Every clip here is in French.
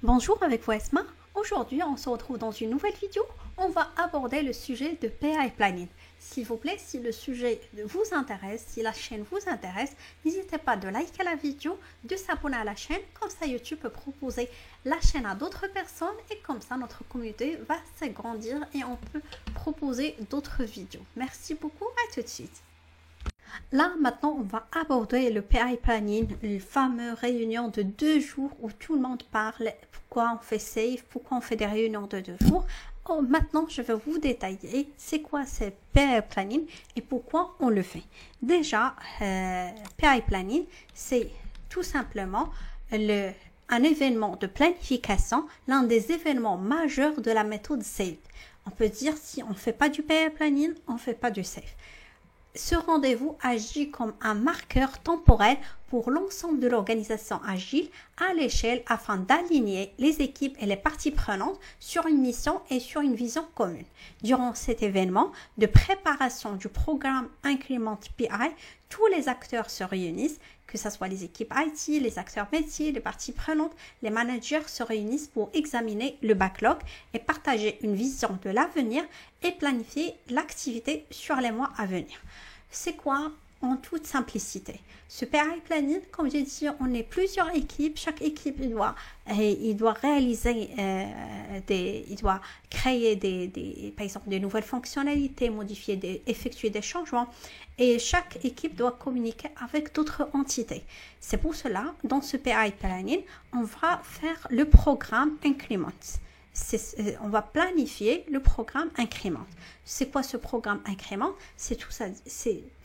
Bonjour avec vous Esma. Aujourd'hui on se retrouve dans une nouvelle vidéo. On va aborder le sujet de PI Planning. S'il vous plaît, si le sujet vous intéresse, si la chaîne vous intéresse, n'hésitez pas de liker la vidéo, de s'abonner à la chaîne. Comme ça YouTube peut proposer la chaîne à d'autres personnes et comme ça notre communauté va s'agrandir et on peut proposer d'autres vidéos. Merci beaucoup, à tout de suite. Là, maintenant, on va aborder le PI Planning, une fameuse réunion de 2 jours où tout le monde parle, pourquoi on fait safe, pourquoi on fait des réunions de 2 jours. Oh, maintenant, je vais vous détailler c'est quoi ce PI Planning et pourquoi on le fait. Déjà, PI Planning, c'est tout simplement un événement de planification, l'un des événements majeurs de la méthode SAFe. On peut dire si on ne fait pas du PI Planning, on ne fait pas du SAFe. Ce rendez-vous agit comme un marqueur temporel pour l'ensemble de l'organisation agile à l'échelle afin d'aligner les équipes et les parties prenantes sur une mission et sur une vision commune. Durant cet événement de préparation du programme Increment PI, tous les acteurs se réunissent, que ce soit les équipes IT, les acteurs métiers, les parties prenantes, les managers se réunissent pour examiner le backlog et partager une vision de l'avenir et planifier l'activité sur les mois à venir. C'est quoi en toute simplicité? Ce PI Planning, comme j'ai dit, on est plusieurs équipes. Chaque équipe, il doit réaliser, il doit créer par exemple, des nouvelles fonctionnalités, effectuer des changements. Et chaque équipe doit communiquer avec d'autres entités. C'est pour cela, dans ce PI Planning, on va faire le programme Increment. On va planifier le programme Increment. C'est quoi ce programme Increment? C'est tout ça.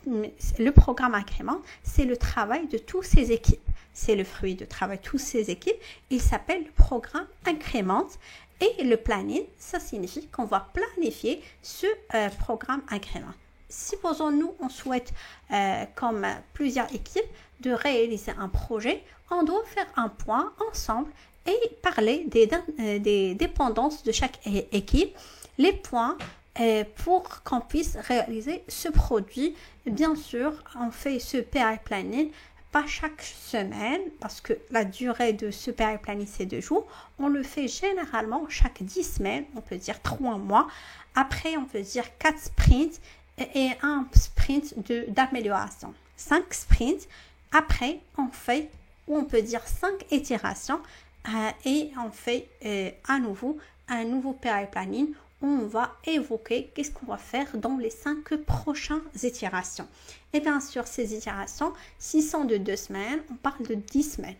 Le programme Increment, c'est le travail de toutes ces équipes. C'est le fruit de travail de toutes ces équipes. Il s'appelle le programme Increment. Et le planning, ça signifie qu'on va planifier ce programme Increment. Supposons-nous, on souhaite, comme plusieurs équipes, de réaliser un projet, on doit faire un point ensemble et parler des dépendances de chaque équipe, les points pour qu'on puisse réaliser ce produit. Bien sûr, on fait ce PI Planning pas chaque semaine parce que la durée de ce PI Planning c'est 2 jours. On le fait généralement chaque 10 semaines, on peut dire 3 mois. Après, on peut dire 4 sprints et un sprint d'amélioration. 5 sprints. Après, on fait, ou on peut dire 5 itérations et on fait à nouveau un nouveau PI Planning où on va évoquer qu'est-ce qu'on va faire dans les 5 prochaines itérations. Et bien sûr, ces itérations, s'ils sont de 2 semaines, on parle de 10 semaines.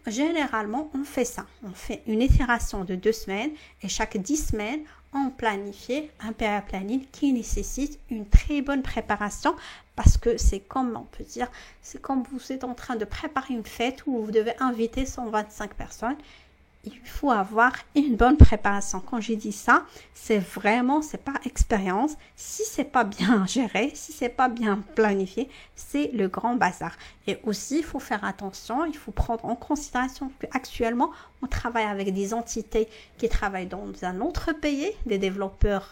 Généralement, on fait ça. On fait une itération de 2 semaines et chaque 10 semaines, on planifie un PI Planning qui nécessite une très bonne préparation parce que c'est comme on peut dire, c'est comme vous êtes en train de préparer une fête où vous devez inviter 125 personnes. Il faut avoir une bonne préparation. Quand j'ai dit ça, c'est pas expérience. Si c'est pas bien géré, si c'est pas bien planifié, c'est le grand bazar. Et aussi, il faut faire attention, il faut prendre en considération qu'actuellement, on travaille avec des entités qui travaillent dans un autre pays, des développeurs,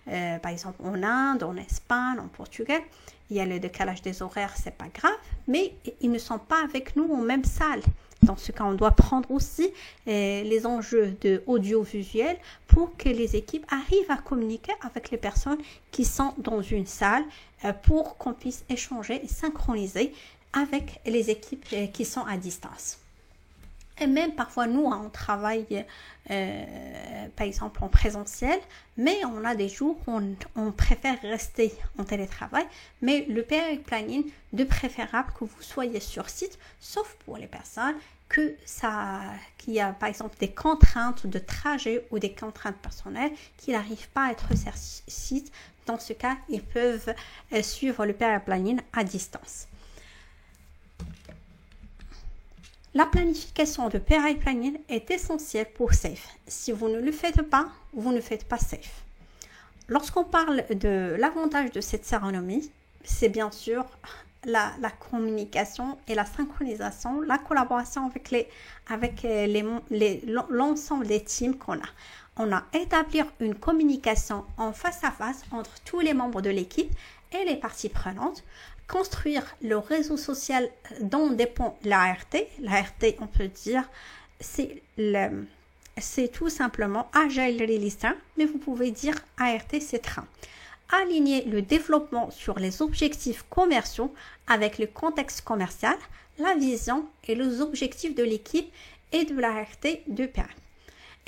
par exemple en Inde, en Espagne, en Portugal. Il y a le décalage des horaires, c'est pas grave, mais ils ne sont pas avec nous en même salle. Dans ce cas, on doit prendre aussi les enjeux de audiovisuel pour que les équipes arrivent à communiquer avec les personnes qui sont dans une salle pour qu'on puisse échanger et synchroniser avec les équipes qui sont à distance. Et même parfois, nous, on travaille, par exemple, en présentiel, mais on a des jours où on préfère rester en télétravail. Mais le PI Planning, de préférable que vous soyez sur site, sauf pour les personnes qui a, par exemple, des contraintes de trajet ou des contraintes personnelles qui n'arrivent pas à être sur site. Dans ce cas, ils peuvent suivre le PI Planning à distance. La planification de PI Planning est essentielle pour SAFe. Si vous ne le faites pas, vous ne faites pas SAFe. Lorsqu'on parle de l'avantage de cette cérémonie, c'est bien sûr la communication et la synchronisation, la collaboration avec l'ensemble des teams qu'on a. On a établi une communication en face à face entre tous les membres de l'équipe et les parties prenantes. Construire le réseau social dont dépend l'ART. L'ART, on peut dire, c'est c'est tout simplement Agile Release Train, mais vous pouvez dire ART, c'est train. Aligner le développement sur les objectifs commerciaux avec le contexte commercial, la vision et les objectifs de l'équipe et de l'ART de PAI.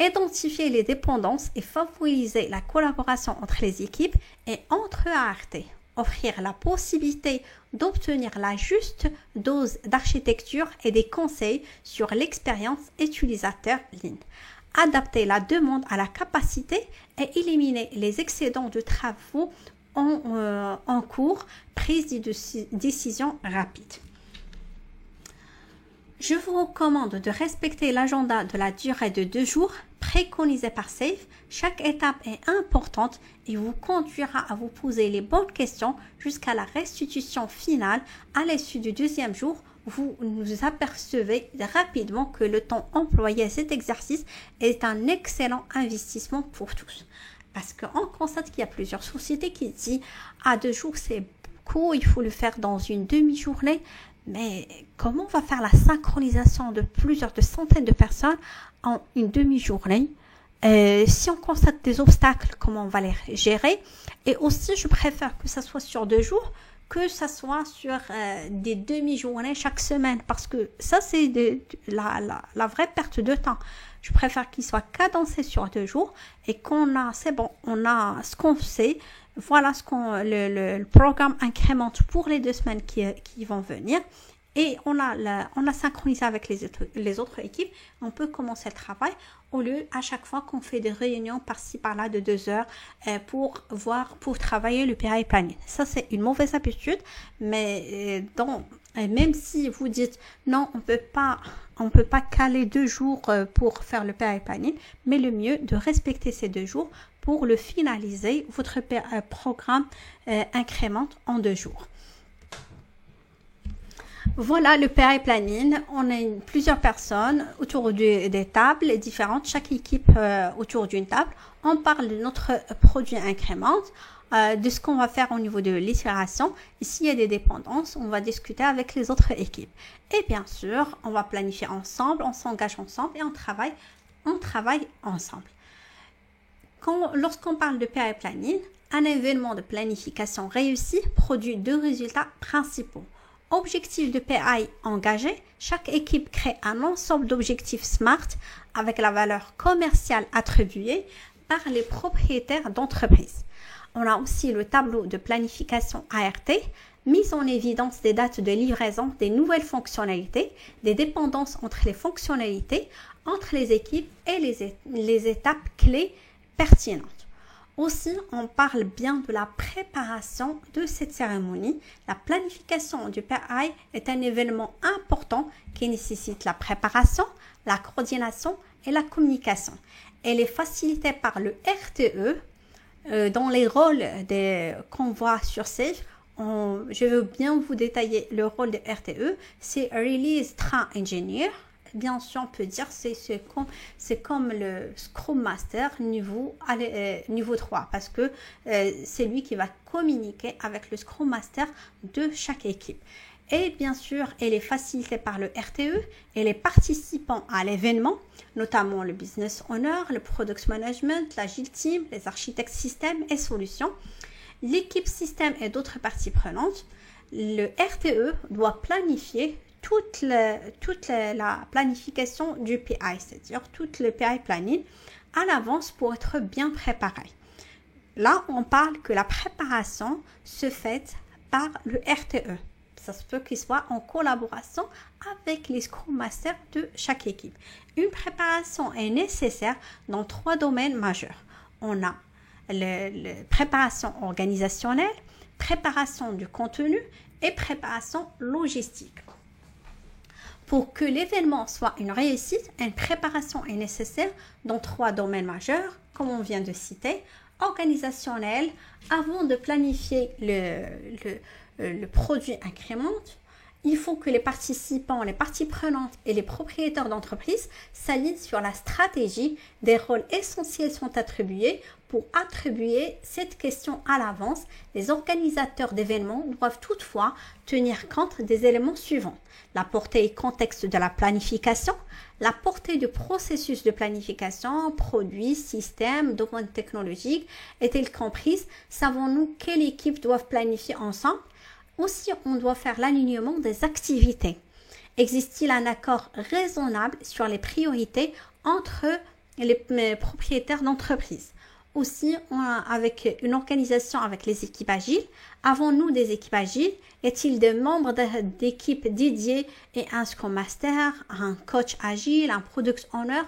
Identifier les dépendances et favoriser la collaboration entre les équipes et entre ART. Offrir la possibilité d'obtenir la juste dose d'architecture et des conseils sur l'expérience utilisateur Lean. Adapter la demande à la capacité et éliminer les excédents de travaux en cours, prise de décision rapide. Je vous recommande de respecter l'agenda de la durée de 2 jours préconisé par SAFe. Chaque étape est importante et vous conduira à vous poser les bonnes questions jusqu'à la restitution finale. À l'issue du 2e jour, vous nous apercevez rapidement que le temps employé à cet exercice est un excellent investissement pour tous. Parce qu'on constate qu'il y a plusieurs sociétés qui disent « à 2 jours, c'est beaucoup, il faut le faire dans une demi-journée ». Mais comment on va faire la synchronisation de plusieurs centaines de personnes en une demi-journée? Si on constate des obstacles, comment on va les gérer? Et aussi, je préfère que ça soit sur 2 jours que ça soit sur des demi-journées chaque semaine, parce que ça, c'est la vraie perte de temps. Je préfère qu'il soit cadencé sur 2 jours et c'est bon, on a ce qu'on sait. Voilà ce le programme incrémente pour les 2 semaines qui vont venir. Et on a synchronisé avec les autres équipes. On peut commencer le travail au lieu à chaque fois qu'on fait des réunions par-ci par-là de 2 heures pour travailler le PI planning. Ça, c'est une mauvaise habitude, mais même si vous dites non, on peut pas caler 2 jours pour faire le PI planning, mais le mieux de respecter ces 2 jours pour le finaliser. Votre programme incrémente en 2 jours. Voilà le PI planning. On a plusieurs personnes autour des tables différentes, chaque équipe autour d'une table. On parle de notre produit incrémente, de ce qu'on va faire au niveau de l'itération. Et s'il y a des dépendances, on va discuter avec les autres équipes. Et bien sûr, on va planifier ensemble, on s'engage ensemble et on travaille ensemble. Lorsqu'on parle de PI planning, un événement de planification réussi produit 2 résultats principaux. Objectif de PI engagé, chaque équipe crée un ensemble d'objectifs SMART avec la valeur commerciale attribuée par les propriétaires d'entreprise. On a aussi le tableau de planification ART, mise en évidence des dates de livraison des nouvelles fonctionnalités, des dépendances entre les fonctionnalités, entre les équipes et les étapes clés pertinentes. Aussi, on parle bien de la préparation de cette cérémonie. La planification du PI est un événement important qui nécessite la préparation, la coordination et la communication. Elle est facilitée par le RTE. Dans les rôles qu'on voit sur SAFe, je veux bien vous détailler le rôle de RTE. C'est Release Train Engineer. Bien sûr, on peut dire c'est comme le Scrum Master niveau 3 parce que c'est lui qui va communiquer avec le Scrum Master de chaque équipe. Et bien sûr, elle est facilitée par le RTE et les participants à l'événement, notamment le Business Owner, le Product Management, l'Agile Team, les architectes systèmes et solutions, l'équipe système et d'autres parties prenantes. Le RTE doit planifier toute la planification du PI, c'est-à-dire tout le PI planning à l'avance pour être bien préparé. Là, on parle que la préparation se fait par le RTE. Ça se peut qu'il soit en collaboration avec les Scrum Masters de chaque équipe. Une préparation est nécessaire dans 3 domaines majeurs. On a la préparation organisationnelle, préparation du contenu et préparation logistique. Pour que l'événement soit une réussite, une préparation est nécessaire dans 3 domaines majeurs, comme on vient de citer. Organisationnel, avant de planifier le produit incrémente, il faut que les participants, les parties prenantes et les propriétaires d'entreprise s'alignent sur la stratégie. Des rôles essentiels sont attribués pour attribuer cette question à l'avance, les organisateurs d'événements doivent toutefois tenir compte des éléments suivants. La portée et contexte de la planification, la portée du processus de planification, produits, systèmes, domaines technologiques, est-elle comprise? Savons-nous quelle équipe doivent planifier ensemble? Aussi, on doit faire l'alignement des activités. Existe-t-il un accord raisonnable sur les priorités entre les propriétaires d'entreprise? Aussi, avec une organisation avec les équipes agiles, avons-nous des équipes agiles? Est-il des membres d'équipes dédiées et un Scrum Master, un coach agile, un Product Owner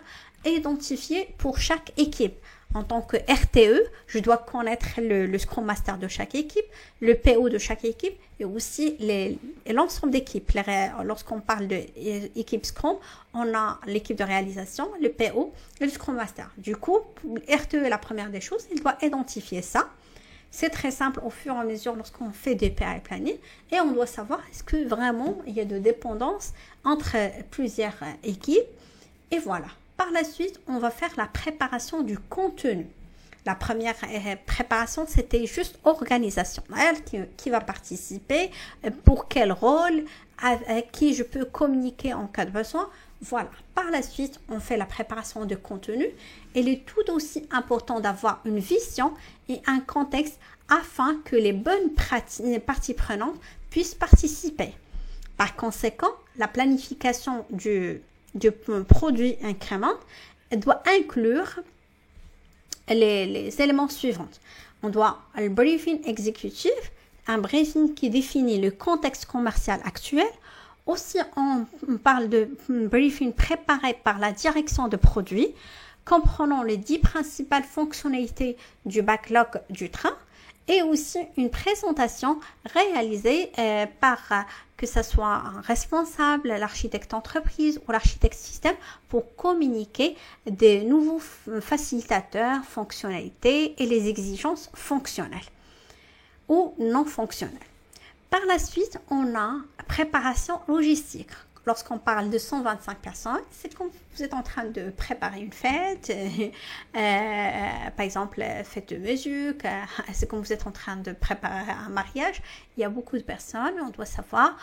identifié pour chaque équipe? En tant que RTE, je dois connaître le Scrum Master de chaque équipe, le PO de chaque équipe et aussi l'ensemble d'équipes. Lorsqu'on parle d'équipe Scrum, on a l'équipe de réalisation, le PO et le Scrum Master. Du coup, RTE est la première des choses, il doit identifier ça. C'est très simple au fur et à mesure lorsqu'on fait des PI planning et on doit savoir est-ce que vraiment il y a de dépendance entre plusieurs équipes et voilà. Par la suite, on va faire la préparation du contenu. La première préparation, c'était juste organisation. Qui va participer, pour quel rôle, avec qui je peux communiquer en cas de besoin. Voilà. Par la suite, on fait la préparation de contenu. Il est tout aussi important d'avoir une vision et un contexte afin que les bonnes parties prenantes puissent participer. Par conséquent, la planification du produit incrément doit inclure les éléments suivants. On doit le briefing exécutif, un briefing qui définit le contexte commercial actuel. Aussi, on parle de briefing préparé par la direction de produits, comprenant les 10 principales fonctionnalités du backlog du train et aussi une présentation réalisée par que ce soit un responsable, l'architecte entreprise ou l'architecte système pour communiquer des nouveaux facilitateurs, fonctionnalités et les exigences fonctionnelles ou non fonctionnelles. Par la suite, on a préparation logistique. Lorsqu'on parle de 125 personnes, c'est comme vous êtes en train de préparer une fête, par exemple, fête de musique, c'est comme vous êtes en train de préparer un mariage. Il y a beaucoup de personnes, on doit savoir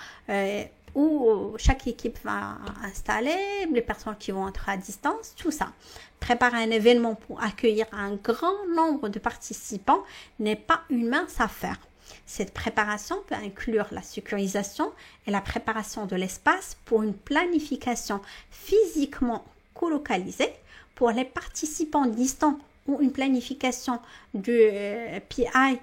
où chaque équipe va installer, les personnes qui vont être à distance, tout ça. Préparer un événement pour accueillir un grand nombre de participants n'est pas une mince affaire. Cette préparation peut inclure la sécurisation et la préparation de l'espace pour une planification physiquement colocalisée pour les participants distants ou une planification du PI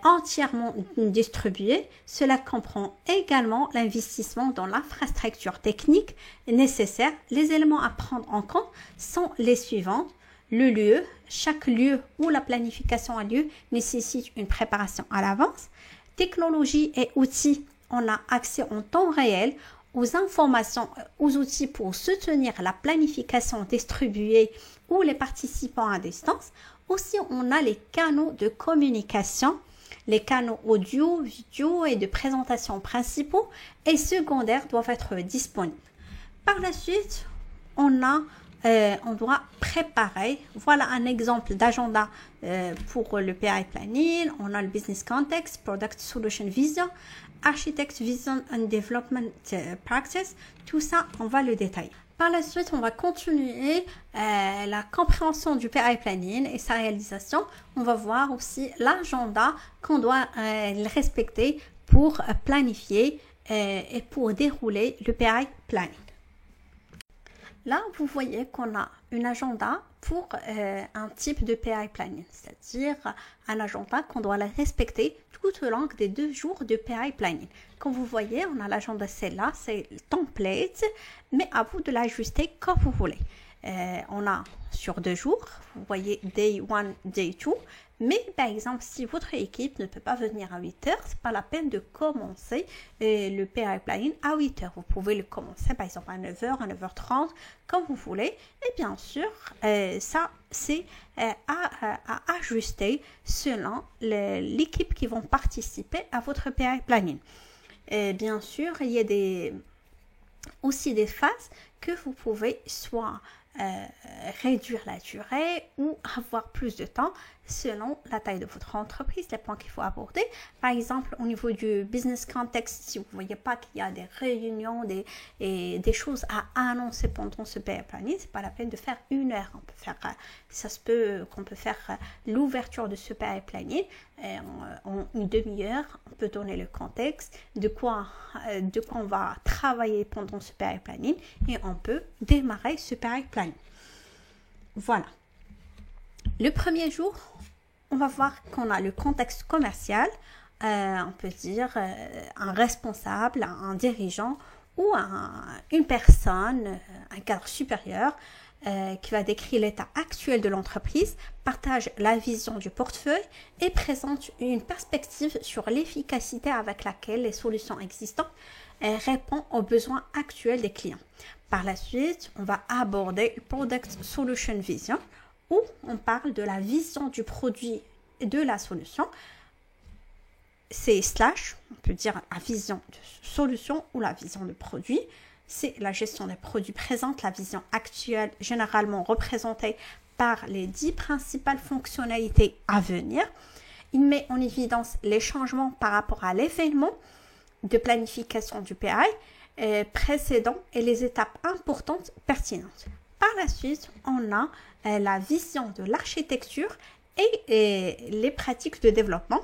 entièrement distribuée. Cela comprend également l'investissement dans l'infrastructure technique nécessaire. Les éléments à prendre en compte sont les suivants. Le lieu, chaque lieu où la planification a lieu nécessite une préparation à l'avance. Technologie et outils, on a accès en temps réel aux informations, aux outils pour soutenir la planification distribuée ou les participants à distance. Aussi, on a les canaux de communication, les canaux audio, vidéo et de présentation principaux et secondaires doivent être disponibles. Par la suite, on doit préparer, voilà un exemple d'agenda pour le PI Planning. On a le Business Context, Product Solution Vision, Architect Vision and Development Practice. Tout ça, on va le détailler. Par la suite, on va continuer la compréhension du PI Planning et sa réalisation. On va voir aussi l'agenda qu'on doit respecter pour planifier et pour dérouler le PI Planning. Là, vous voyez qu'on a un agenda pour un type de PI planning, c'est-à-dire un agenda qu'on doit respecter tout au long des 2 jours de PI planning. Comme vous voyez, on a l'agenda, c'est là, c'est le template, mais à vous de l'ajuster comme vous voulez. On a sur 2 jours, vous voyez day 1, day 2, mais par exemple, si votre équipe ne peut pas venir à 8 heures, c'est pas la peine de commencer le PI planning à 8 heures. Vous pouvez le commencer par exemple à 9 heures, à 9h30, comme vous voulez. Et bien sûr, ça, c'est à ajuster selon l'équipe qui vont participer à votre PI planning. Et bien sûr, il y a aussi des phases que vous pouvez soit réduire la durée ou avoir plus de temps selon la taille de votre entreprise, les points qu'il faut aborder. Par exemple, au niveau du business context, si vous ne voyez pas qu'il y a des réunions, des choses à annoncer pendant ce PI planning, ce n'est pas la peine de faire 1 heure. On peut faire, ça se peut qu'on peut faire l'ouverture de ce PI planning en une demi-heure. On peut donner le contexte de quoi on va travailler pendant ce PI planning et on peut démarrer ce PI planning. Voilà. Le premier jour, on va voir qu'on a le contexte commercial, on peut dire un responsable, un dirigeant ou une personne, un cadre supérieur qui va décrire l'état actuel de l'entreprise, partage la vision du portefeuille et présente une perspective sur l'efficacité avec laquelle les solutions existantes répondent aux besoins actuels des clients. Par la suite, on va aborder le Product Solution Vision, où on parle de la vision du produit et de la solution. C'est / on peut dire la vision de solution ou la vision de produit. C'est la gestion des produits présente, la vision actuelle généralement représentée par les 10 principales fonctionnalités à venir. Il met en évidence les changements par rapport à l'événement de planification du PI précédent et les étapes importantes pertinentes. Par la suite, on a la vision de l'architecture et les pratiques de développement.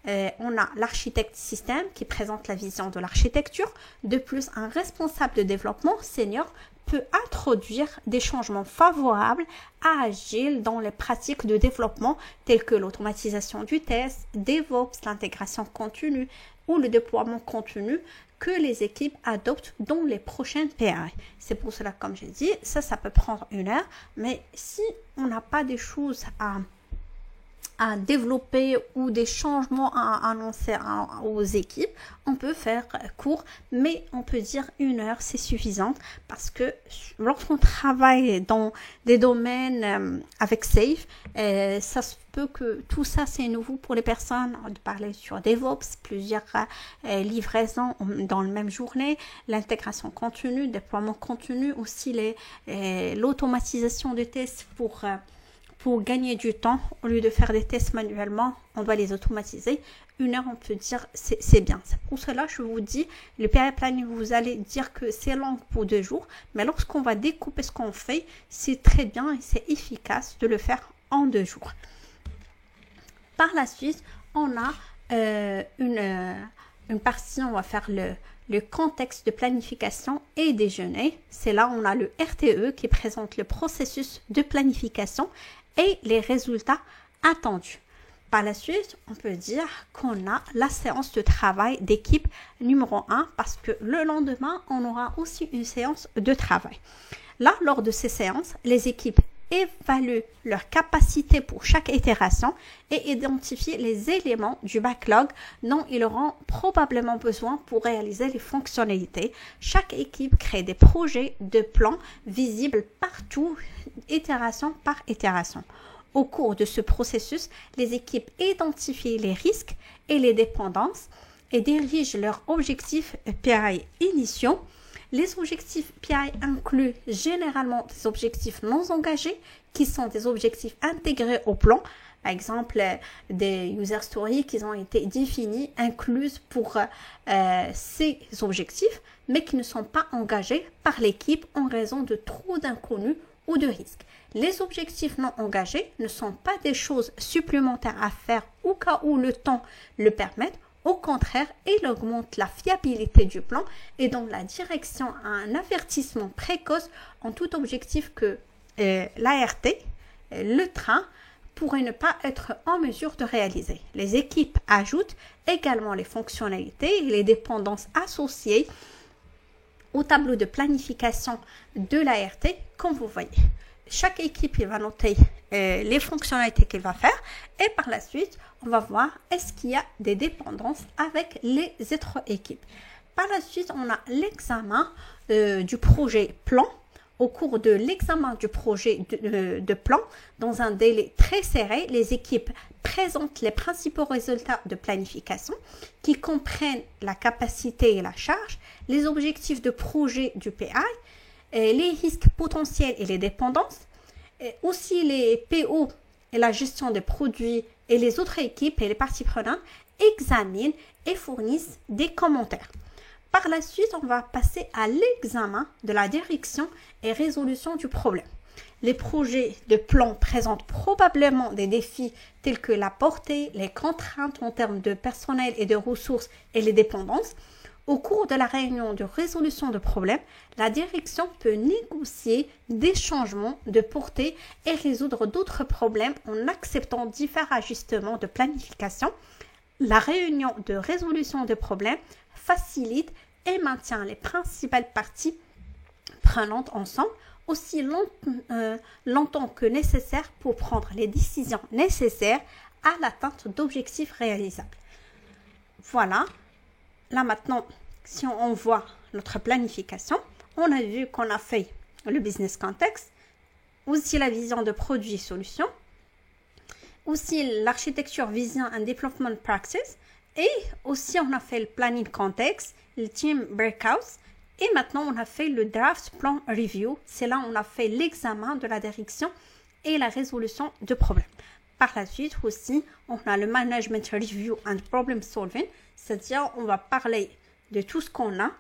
On a l'architecte système qui présente la vision de l'architecture. De plus, un responsable de développement senior peut introduire des changements favorables à Agile dans les pratiques de développement telles que l'automatisation du test, DevOps, l'intégration continue ou le déploiement continu que les équipes adoptent dans les prochaines PI. C'est pour cela, comme j'ai dit, ça peut prendre 1 heure, mais si on n'a pas des choses à développer ou des changements à annoncer aux équipes, on peut faire court, mais on peut dire 1 heure, c'est suffisant parce que lorsqu'on travaille dans des domaines avec Safe, ça se peut que tout ça c'est nouveau pour les personnes, de parler sur DevOps, plusieurs livraisons dans la même journée, l'intégration continue, déploiement continu, aussi l'automatisation des tests pour gagner du temps, au lieu de faire des tests manuellement, on doit les automatiser. 1 heure, on peut dire, c'est bien. C'est pour cela, je vous dis, le PI planning, vous allez dire que c'est long pour 2 jours, mais lorsqu'on va découper ce qu'on fait, c'est très bien et c'est efficace de le faire en 2 jours. Par la suite, on a une partie, on va faire le contexte de planification et déjeuner. C'est là où on a le RTE qui présente le processus de planification et les résultats attendus. Par la suite, on peut dire qu'on a la séance de travail d'équipe numéro 1 parce que le lendemain, on aura aussi une séance de travail. Là, lors de ces séances, les équipes évaluent leur capacité pour chaque itération et identifient les éléments du backlog dont ils auront probablement besoin pour réaliser les fonctionnalités. Chaque équipe crée des projets de plans visibles partout, itération par itération. Au cours de ce processus, les équipes identifient les risques et les dépendances et dirigent leurs objectifs PI initiaux. Les objectifs PI incluent généralement des objectifs non engagés qui sont des objectifs intégrés au plan. Par exemple, des user stories qui ont été définis, incluses pour ces objectifs, mais qui ne sont pas engagés par l'équipe en raison de trop d'inconnus ou de risques. Les objectifs non engagés ne sont pas des choses supplémentaires à faire au cas où le temps le permette. Au contraire, il augmente la fiabilité du plan et donne la direction à un avertissement précoce en tout objectif que l'ART, le train, pourrait ne pas être en mesure de réaliser. Les équipes ajoutent également les fonctionnalités et les dépendances associées au tableau de planification de l'ART, comme vous voyez. Chaque équipe va noter les fonctionnalités qu'elle va faire et par la suite, on va voir est-ce qu'il y a des dépendances avec les autres équipes. Par la suite, on a l'examen du projet plan. Au cours de l'examen du projet de plan, dans un délai très serré, les équipes présentent les principaux résultats de planification qui comprennent la capacité et la charge, les objectifs de projet du PI, les risques potentiels et les dépendances, et aussi les PO et la gestion des produits et les autres équipes et les parties prenantes examinent et fournissent des commentaires. Par la suite, on va passer à l'examen de la direction et résolution du problème. Les projets de plan présentent probablement des défis tels que la portée, les contraintes en termes de personnel et de ressources et les dépendances. Au cours de la réunion de résolution de problèmes, la direction peut négocier des changements de portée et résoudre d'autres problèmes en acceptant divers ajustements de planification. La réunion de résolution de problèmes facilite et maintient les principales parties prenantes ensemble aussi longtemps que nécessaire pour prendre les décisions nécessaires à l'atteinte d'objectifs réalisables. Voilà. Là maintenant, si on voit notre planification, on a vu qu'on a fait le business context, aussi la vision de produit solution, aussi l'architecture vision and development practice, et aussi on a fait le planning context, le team breakouts, et maintenant on a fait le draft plan review. C'est là où on a fait l'examen de la direction et la résolution de problèmes. Par la suite aussi, on a le management review and problem solving, c'est-à-dire on va parler de tout ce qu'on a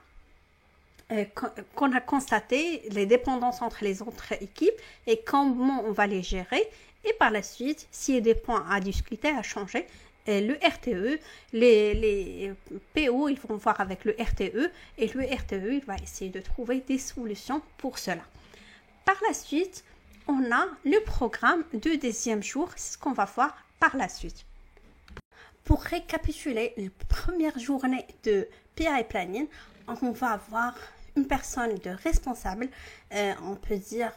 constaté, les dépendances entre les autres équipes et comment on va les gérer. Et par la suite, s'il y a des points à discuter, à changer, le RTE, les PO, ils vont voir avec le RTE et le RTE, il va essayer de trouver des solutions pour cela. Par la suite, on a le programme de deuxième jour, c'est ce qu'on va voir par la suite. Pour récapituler la première journée de PI Planning, on va avoir une personne de responsable, on peut dire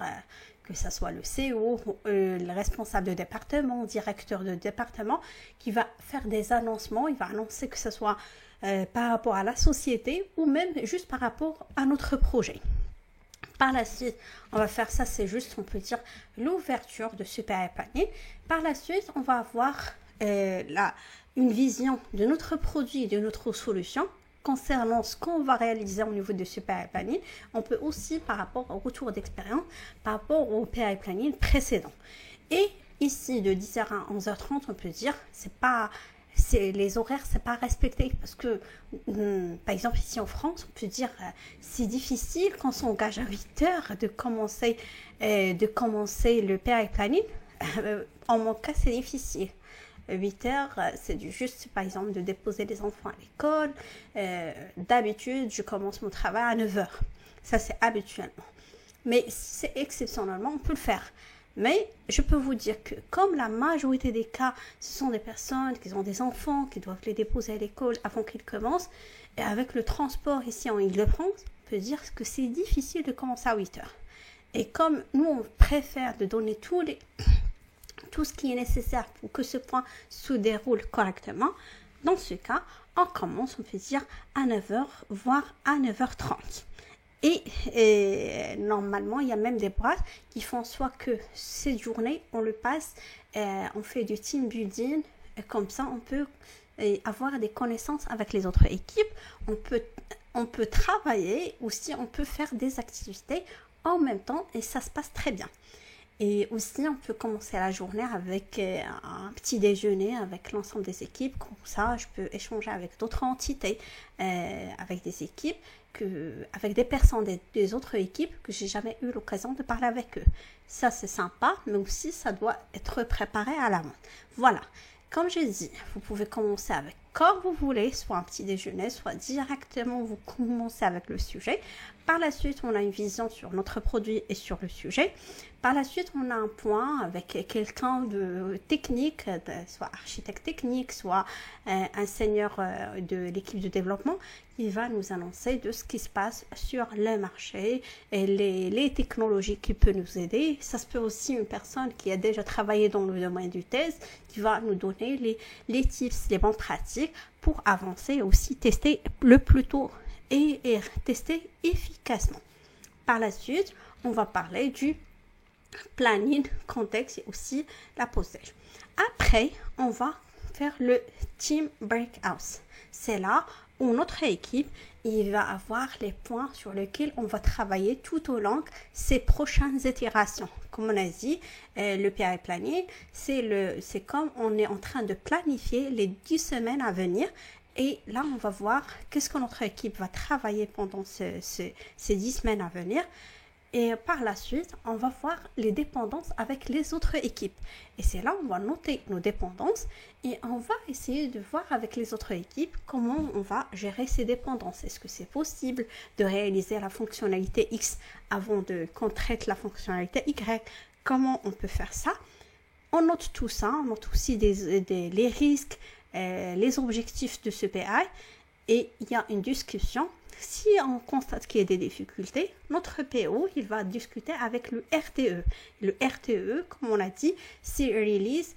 que ce soit le CEO, le responsable de département, directeur de département, qui va faire des annoncements, il va annoncer que ce soit par rapport à la société ou même juste par rapport à notre projet. Par la suite, on va faire ça, c'est juste, on peut dire, l'ouverture de ce PI Planning. Par la suite, on va avoir une vision de notre produit et de notre solution concernant ce qu'on va réaliser au niveau de ce PI Planning. On peut aussi, par rapport au retour d'expérience, par rapport au PI Planning précédent. Et ici, de 10h à 11h30, on peut dire, les horaires, c'est pas respecté parce que, par exemple, ici en France, on peut dire c'est difficile quand on s'engage à 8h de commencer le PI Planning. En mon cas, c'est difficile. 8h, c'est juste, par exemple, de déposer les enfants à l'école. D'habitude, je commence mon travail à 9h. Ça, c'est habituellement. Mais si c'est exceptionnellement, on peut le faire. Mais je peux vous dire que comme la majorité des cas, ce sont des personnes qui ont des enfants, qui doivent les déposer à l'école avant qu'ils commencent, et avec le transport ici en Île-de-France, on peut dire que c'est difficile de commencer à 8h. Et comme nous, on préfère de donner tout ce qui est nécessaire pour que ce point se déroule correctement, dans ce cas, on commence, on peut dire, à 9h, voire à 9h30. Et normalement, il y a même des boîtes qui font soit que cette journée, on le passe, on fait du team building, et comme ça, on peut avoir des connaissances avec les autres équipes. On peut travailler, aussi on peut faire des activités en même temps et ça se passe très bien. Et aussi, on peut commencer la journée avec un petit déjeuner avec l'ensemble des équipes. Comme ça, je peux échanger avec d'autres entités, avec des équipes, avec des personnes des autres équipes que j'ai jamais eu l'occasion de parler avec eux. Ça, c'est sympa, mais aussi, ça doit être préparé à l'avance. Voilà. Comme je dis, vous pouvez commencer avec quand vous voulez, soit un petit déjeuner, soit directement vous commencez avec le sujet. Par la suite, on a une vision sur notre produit et sur le sujet. Par la suite, on a un point avec quelqu'un de technique, soit architecte technique, soit ingénieur de l'équipe de développement, qui va nous annoncer de ce qui se passe sur le marché et les technologies qui peuvent nous aider. Ça se peut aussi une personne qui a déjà travaillé dans le domaine du test, qui va nous donner les tips, les bonnes pratiques pour avancer et aussi tester le plus tôt et tester efficacement. Par la suite, on va parler du planning, contexte et aussi la pause déj. Après, on va faire le team breakout. C'est là où notre équipe il va avoir les points sur lesquels on va travailler tout au long de ces prochaines itérations. Comme on a dit, le PI planning, c'est comme on est en train de planifier les 10 semaines à venir. Et là, on va voir qu'est-ce que notre équipe va travailler pendant ces 10 semaines à venir. Et par la suite, on va voir les dépendances avec les autres équipes. Et c'est là on va noter nos dépendances et on va essayer de voir avec les autres équipes comment on va gérer ces dépendances. Est-ce que c'est possible de réaliser la fonctionnalité X avant qu'on traite la fonctionnalité Y? Comment on peut faire ça? On note tout ça, on note aussi les risques, les objectifs de ce PI et il y a une discussion. Si on constate qu'il y a des difficultés, notre PO, il va discuter avec le RTE. Le RTE, comme on a dit, c'est Release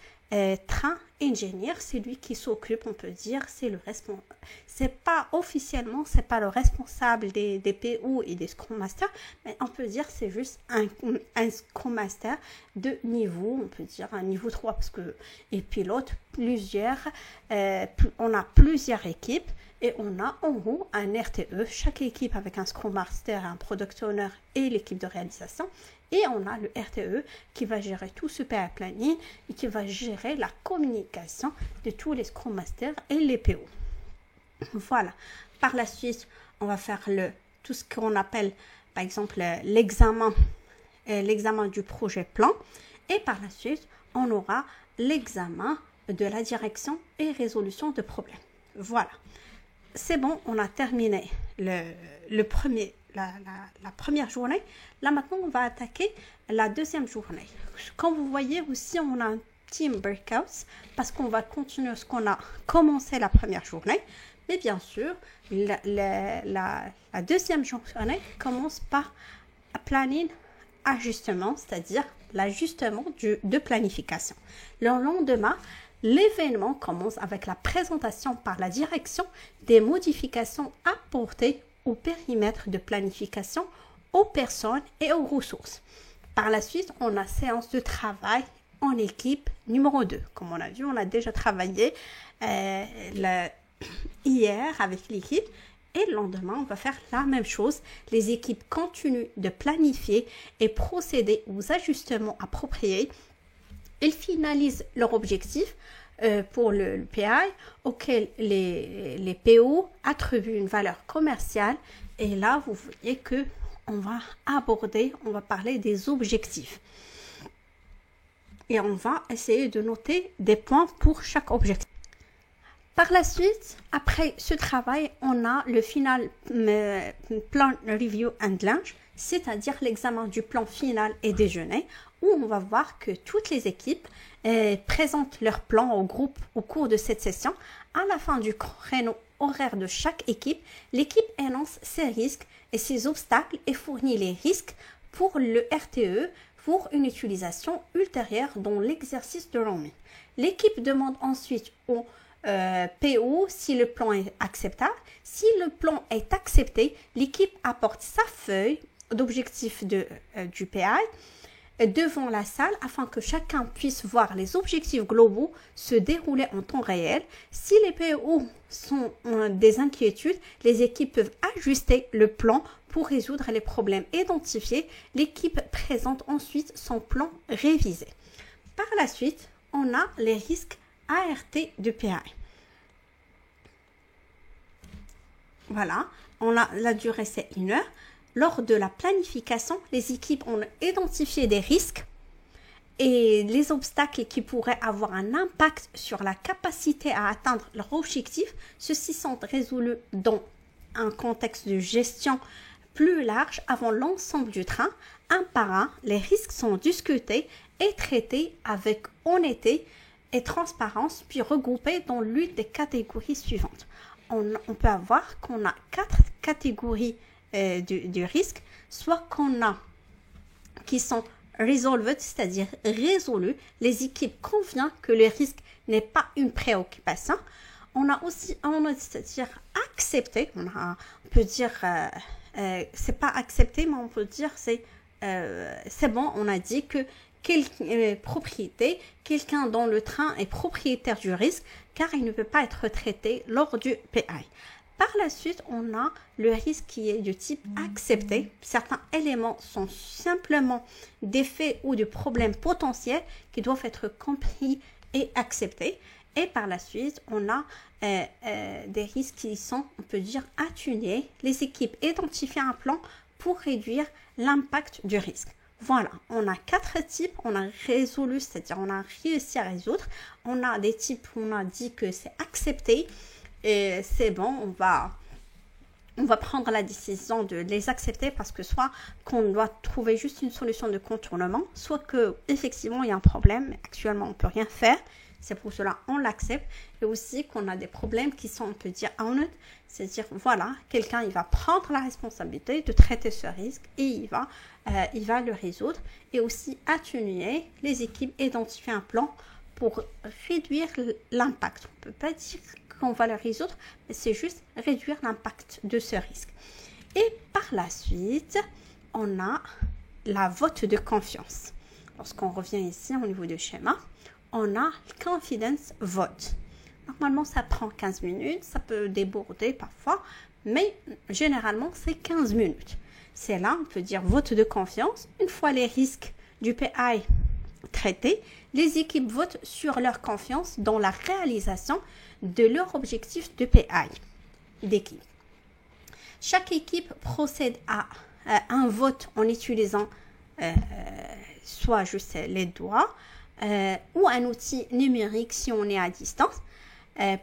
Train Engineer, c'est lui qui s'occupe, on peut dire, c'est le responsable. C'est pas officiellement, c'est pas le responsable des PO et des Scrum Masters, mais on peut dire c'est juste un Scrum Master de niveau, on peut dire un niveau 3 parce que il pilote plusieurs, on a plusieurs équipes. Et on a en haut un RTE, chaque équipe avec un Scrum Master, un Product Owner et l'équipe de réalisation. Et on a le RTE qui va gérer tout ce PI planning et qui va gérer la communication de tous les Scrum Masters et les PO. Voilà. Par la suite, on va faire tout ce qu'on appelle, par exemple, l'examen du projet plan. Et par la suite, on aura l'examen de la direction et résolution de problèmes. Voilà. C'est bon, on a terminé la première journée. Là, maintenant, on va attaquer la deuxième journée. Comme vous voyez aussi, on a un team breakouts parce qu'on va continuer ce qu'on a commencé la première journée. Mais bien sûr, la deuxième journée commence par planning ajustement, c'est-à-dire l'ajustement de planification. Le lendemain, l'événement commence avec la présentation par la direction des modifications apportées au périmètre de planification, aux personnes et aux ressources. Par la suite, on a séance de travail en équipe numéro 2. Comme on a vu, on a déjà travaillé hier avec l'équipe et le lendemain, on va faire la même chose. Les équipes continuent de planifier et procéder aux ajustements appropriés. Ils finalisent leur objectif pour le PI auquel les PO attribuent une valeur commerciale. Et là, vous voyez que on va parler des objectifs. Et on va essayer de noter des points pour chaque objectif. Par la suite, après ce travail, on a le final plan review and lunch, c'est-à-dire l'examen du plan final et déjeuner, où on va voir que toutes les équipes présentent leur plan au groupe au cours de cette session. À la fin du créneau horaire de chaque équipe, l'équipe énonce ses risques et ses obstacles et fournit les risques pour le RTE pour une utilisation ultérieure dans l'exercice de l'année. L'équipe demande ensuite au PO si le plan est acceptable. Si le plan est accepté, l'équipe apporte sa feuille d'objectif du PI devant la salle afin que chacun puisse voir les objectifs globaux se dérouler en temps réel. Si les PO ont des inquiétudes, les équipes peuvent ajuster le plan pour résoudre les problèmes identifiés. L'équipe présente ensuite son plan révisé. Par la suite, on a les risques ART de PI. Voilà, la durée c'est 1 heure. Lors de la planification, les équipes ont identifié des risques et les obstacles qui pourraient avoir un impact sur la capacité à atteindre leur objectif. Ceux-ci sont résolus dans un contexte de gestion plus large avant l'ensemble du train. Un par un, les risques sont discutés et traités avec honnêteté et transparence, puis regroupés dans l'une des catégories suivantes. On peut avoir qu'on a 4 catégories du risque, soit qu'on a qui sont resolved, c'est-à-dire résolus. Les équipes conviennent que le risque n'est pas une préoccupation. On a aussi c'est-à-dire accepté. On peut dire c'est pas accepté, mais on peut dire c'est bon. On a dit que quelqu'un dans le train est propriétaire du risque car il ne peut pas être traité lors du PI. Par la suite, on a le risque qui est de type accepté. Certains éléments sont simplement des faits ou des problèmes potentiels qui doivent être compris et acceptés. Et par la suite, on a des risques qui sont, on peut dire, atténués. Les équipes identifient un plan pour réduire l'impact du risque. Voilà, on a 4 types, on a résolu, c'est-à-dire on a réussi à résoudre. On a des types où on a dit que c'est accepté et c'est bon, on va prendre la décision de les accepter parce que soit qu'on doit trouver juste une solution de contournement, soit que effectivement il y a un problème, mais actuellement on peut rien faire. C'est pour cela on l'accepte et aussi qu'on a des problèmes qui sont, on peut dire, owned, c'est-à-dire voilà, quelqu'un il va prendre la responsabilité de traiter ce risque et il va le résoudre et aussi atténuer les équipes, identifier un plan pour réduire l'impact. On ne peut pas dire qu'on va le résoudre, mais c'est juste réduire l'impact de ce risque. Et par la suite, on a la vote de confiance. Lorsqu'on revient ici au niveau du schéma, on a confidence vote. Normalement, ça prend 15 minutes, ça peut déborder parfois, mais généralement, c'est 15 minutes. C'est là, on peut dire, vote de confiance. Une fois les risques du PI traités, les équipes votent sur leur confiance dans la réalisation de leur objectif de PI d'équipe. Chaque équipe procède à un vote en utilisant soit juste les doigts, ou un outil numérique si on est à distance,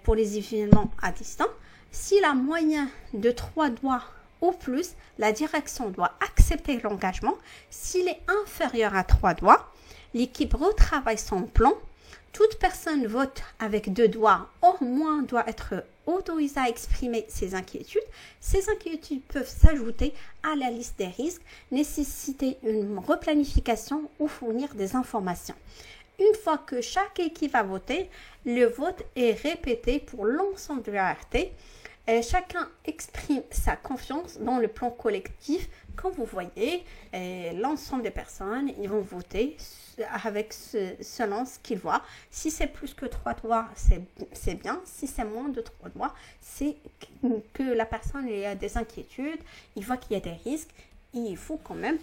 pour les événements à distance. Si la moyenne de 3 doigts ou plus, la direction doit accepter l'engagement. S'il est inférieur à 3 doigts, l'équipe retravaille son plan. Toute personne vote avec 2 doigts au moins doit être autorisée à exprimer ses inquiétudes. Ces inquiétudes peuvent s'ajouter à la liste des risques, nécessiter une replanification ou fournir des informations. Une fois que chaque équipe a voté, le vote est répété pour l'ensemble de l'ART. Chacun exprime sa confiance dans le plan collectif. Comme vous voyez, l'ensemble des personnes ils vont voter avec selon ce qu'ils voient. Si c'est plus que 3 doigts, c'est bien. Si c'est moins de 3 doigts, c'est que la personne a des inquiétudes, il voit qu'il y a des risques. Et il faut quand même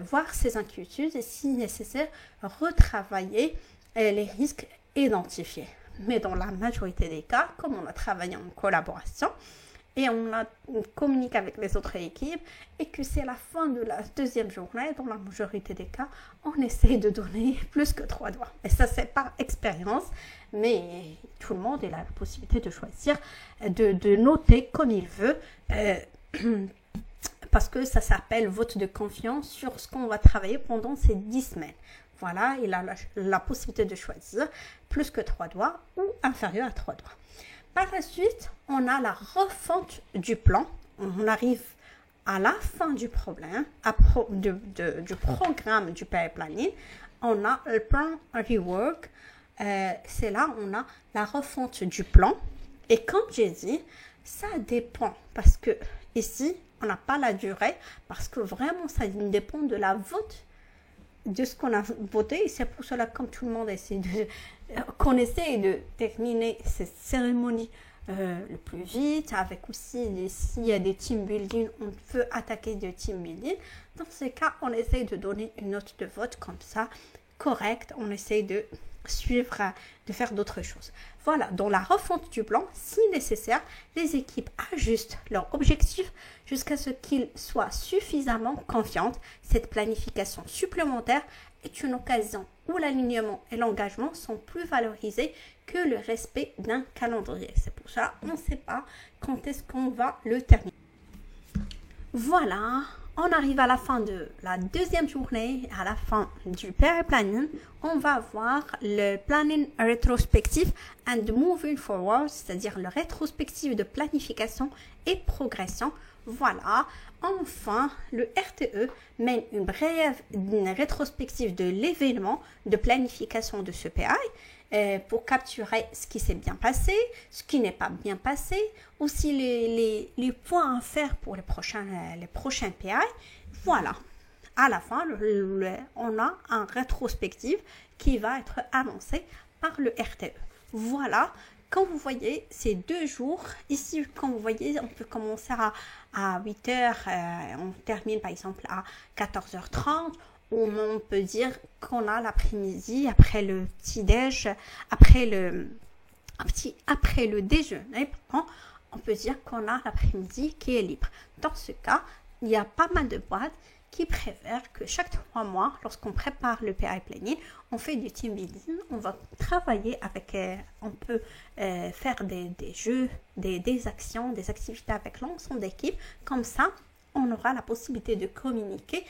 voir ses inquiétudes et si nécessaire retravailler les risques identifiés. Mais dans la majorité des cas, comme on a travaillé en collaboration et on communique avec les autres équipes et que c'est la fin de la deuxième journée, dans la majorité des cas, on essaie de donner plus que 3 doigts. Et ça, c'est par expérience, mais tout le monde a la possibilité de choisir, de noter comme il veut, parce que ça s'appelle vote de confiance sur ce qu'on va travailler pendant ces 10 semaines. Voilà, il a la possibilité de choisir plus que 3 doigts ou inférieur à 3 doigts. Par la suite, on a la refonte du plan. On arrive à la fin du problème, du programme du PI Planning. On a le plan rework. C'est là on a la refonte du plan. Et comme j'ai dit, ça dépend parce que ici, on n'a pas la durée parce que vraiment, ça dépend de la vote de ce qu'on a voté. Et c'est pour cela, comme tout le monde qu'on essaie de terminer cette cérémonie le plus vite, avec aussi, s'il y a des team building, on peut attaquer des team building. Dans ce cas, on essaie de donner une note de vote comme ça, correcte. On essaie de suivre, de faire d'autres choses. Voilà, dans la refonte du plan, si nécessaire, les équipes ajustent leurs objectifs jusqu'à ce qu'ils soient suffisamment confiantes. Cette planification supplémentaire est une occasion où l'alignement et l'engagement sont plus valorisés que le respect d'un calendrier. C'est pour ça qu'on ne sait pas quand est-ce qu'on va le terminer. Voilà, on arrive à la fin de la deuxième journée, à la fin du PI Planning. On va voir le planning rétrospectif and moving forward, c'est-à-dire le rétrospectif de planification et progression. Voilà, enfin, le RTE mène une brève rétrospective de l'événement de planification de ce PI pour capturer ce qui s'est bien passé, ce qui n'est pas bien passé, aussi les points à faire pour les prochains PI. Voilà, à la fin, on a un rétrospectif qui va être annoncé par le RTE. Voilà Quand vous voyez ces 2 jours, ici, quand vous voyez, on peut commencer à 8 heures, on termine par exemple à 14h30, ou on peut dire qu'on a l'après-midi, après le petit-déj, après le déjeuner, on peut dire qu'on a l'après-midi qui est libre. Dans ce cas, il y a pas mal de boîtes qui préfèrent que chaque 3 mois, lorsqu'on prépare le PI Planning, on fait du team building, on va travailler avec, on peut faire des jeux, des actions, des activités avec l'ensemble d'équipe. Comme ça, on aura la possibilité de communiquer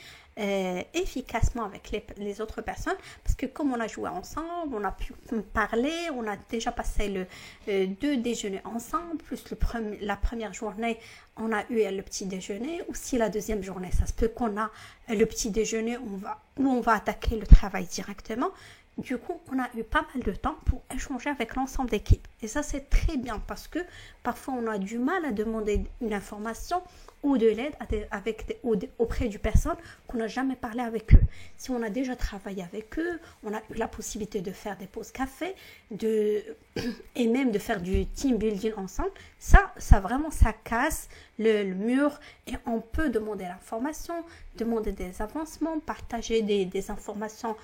efficacement avec les autres personnes, parce que comme on a joué ensemble, on a pu parler, on a déjà passé 2 déjeuners ensemble, plus la première journée, on a eu le petit déjeuner, ou si la deuxième journée, ça se peut qu'on a le petit déjeuner où on va attaquer le travail directement. Du coup, on a eu pas mal de temps pour échanger avec l'ensemble d'équipe. Et ça, c'est très bien parce que parfois, on a du mal à demander une information ou de l'aide auprès du personne qu'on n'a jamais parlé avec eux. Si on a déjà travaillé avec eux, on a eu la possibilité de faire des pauses café et même de faire du team building ensemble, ça vraiment, ça casse le mur et on peut demander l'information, demander des avancements, partager des informations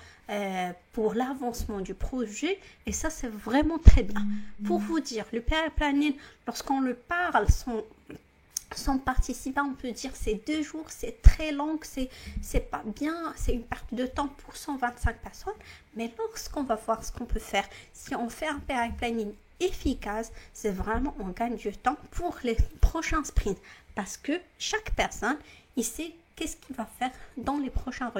pour l'avancement du projet et ça, c'est vraiment très bien. Pour vous dire, le PI Planning, lorsqu'on le parle, sans participant, on peut dire c'est 2 jours, c'est très long, c'est pas bien, c'est une perte de temps pour 125 personnes. Mais lorsqu'on va voir ce qu'on peut faire, si on fait un PI Planning efficace, c'est vraiment on gagne du temps pour les prochains sprints. Parce que chaque personne, il sait qu'est-ce qu'il va faire dans les prochains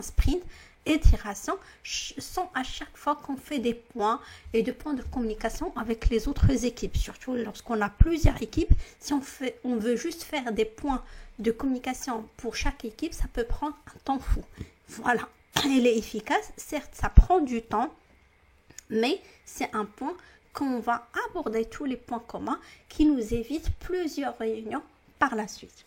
sprints. Itération sont à chaque fois qu'on fait des points et des points de communication avec les autres équipes, surtout lorsqu'on a plusieurs équipes. Si on veut juste faire des points de communication pour chaque équipe, ça peut prendre un temps fou. Voilà, elle est efficace, certes ça prend du temps, mais c'est un point qu'on va aborder tous les points communs qui nous évitent plusieurs réunions par la suite.